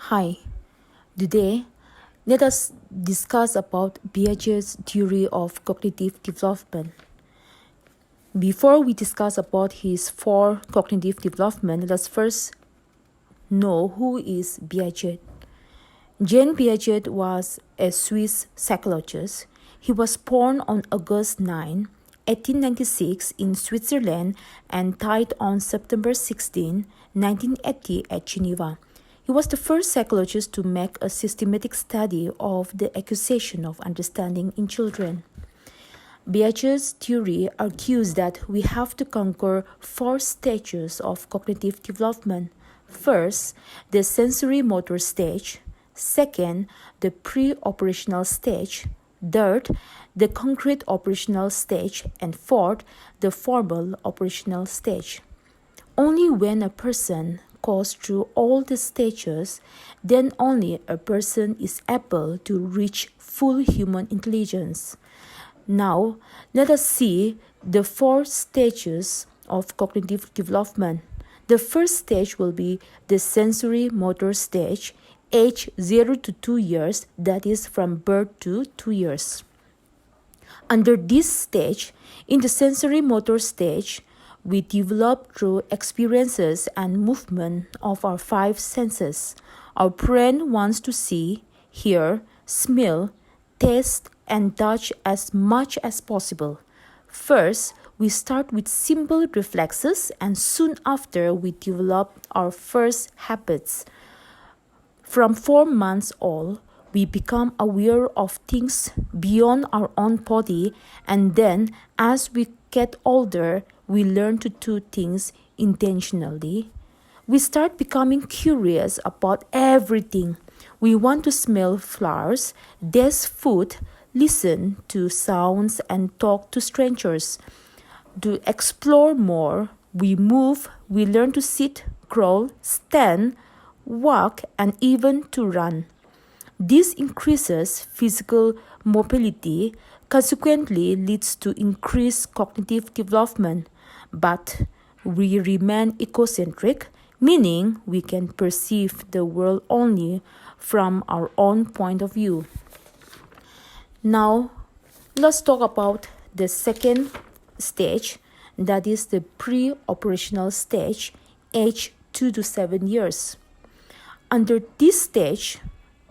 Hi, today let us discuss about Piaget's theory of cognitive development. Before we discuss about his four cognitive development, let us first know who is Piaget. Jean Piaget was a Swiss psychologist. He was born on August 9, 1896 in Switzerland and died on September 16, 1980 at Geneva. He was the first psychologist to make a systematic study of the acquisition of understanding in children. Piaget's theory argues that we have to conquer four stages of cognitive development. First, the sensory motor stage. Second, the pre-operational stage. Third, the concrete operational stage. And fourth, the formal operational stage. Only when a person goes through all the stages, then only a person is able to reach full human intelligence. Now, let us see the four stages of cognitive development. The first stage will be the sensory motor stage, age 0 to 2 years, that is from birth to 2 years. Under this stage, in the sensory motor stage, we develop through experiences and movement of our five senses. Our brain wants to see, hear, smell, taste, and touch as much as possible. First, we start with simple reflexes, and soon after, we develop our first habits. From 4 months old, we become aware of things beyond our own body, and then as we get older, we learn to do things intentionally. We start becoming curious about everything. We want to smell flowers, taste food, listen to sounds, and talk to strangers. To explore more, we move, we learn to sit, crawl, stand, walk, and even to run. This increases physical mobility, consequently leads to increased cognitive development, but we remain egocentric, meaning we can perceive the world only from our own point of view. Now, let's talk about the second stage, that is the pre-operational stage, age 2 to 7 years. Under this stage,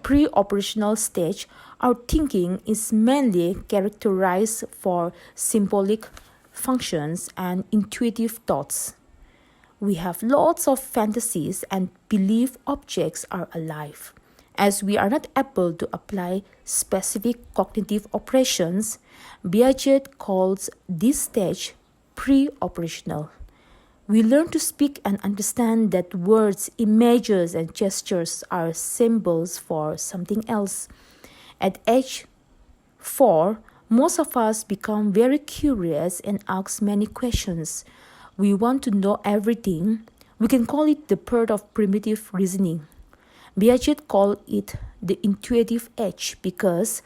pre-operational stage, our thinking is mainly characterized for symbolic functions and intuitive thoughts. We have lots of fantasies and believe objects are alive. As we are not able to apply specific cognitive operations, Piaget calls this stage pre-operational. We learn to speak and understand that words, images, and gestures are symbols for something else. At age 4, most of us become very curious and ask many questions. We want to know everything. We can call it the birth of primitive reasoning. Piaget called it the intuitive age because,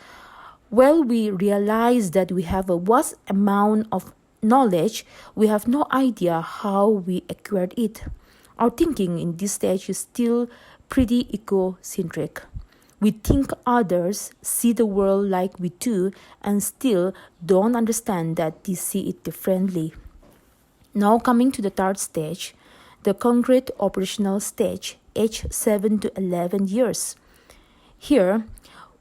while we realize that we have a vast amount of knowledge, we have no idea how we acquired it. Our thinking in this stage is still pretty egocentric. We think others see the world like we do and still don't understand that they see it differently. Now coming to the third stage, the concrete operational stage, age 7 to 11 years. Here,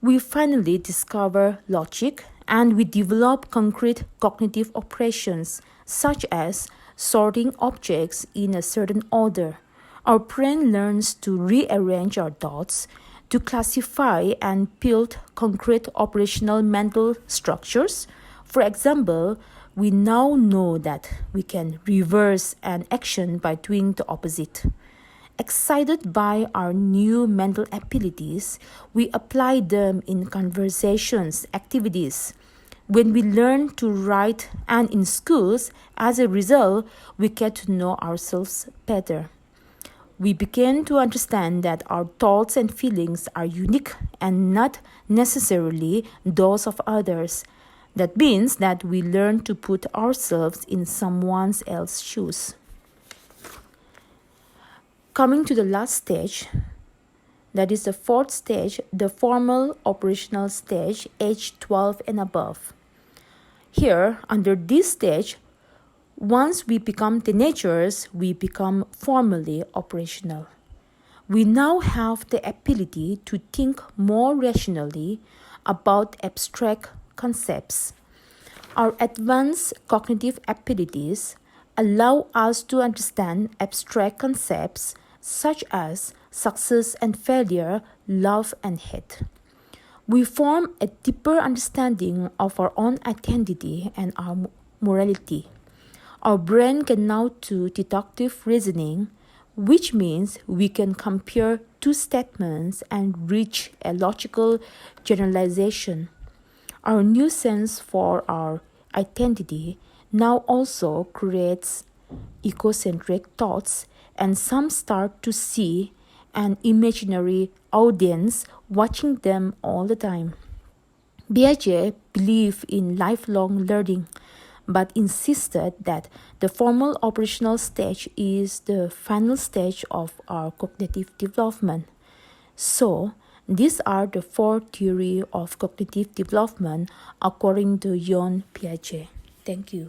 we finally discover logic and we develop concrete cognitive operations such as sorting objects in a certain order. Our brain learns to rearrange our thoughts, to classify and build concrete operational mental structures. For example, we now know that we can reverse an action by doing the opposite. Excited by our new mental abilities, we apply them in conversations, activities. When we learn to write and in schools, as a result, we get to know ourselves better. We begin to understand that our thoughts and feelings are unique and not necessarily those of others. That means that we learn to put ourselves in someone else's shoes. Coming to the last stage, That is the fourth stage, the formal operational stage, age 12 and above. Here, under this stage, once we become teenagers, we become formally operational. We now have the ability to think more rationally about abstract concepts. Our advanced cognitive abilities allow us to understand abstract concepts such as success and failure, love and hate. We form a deeper understanding of our own identity and our morality. Our brain can now do deductive reasoning, which means we can compare two statements and reach a logical generalization. Our new sense for our identity now also creates egocentric thoughts, and some start to see an imaginary audience watching them all the time. Piaget believed in lifelong learning, but insisted that the formal operational stage is the final stage of our cognitive development. So, these are the four theories of cognitive development according to Jean Piaget. Thank you.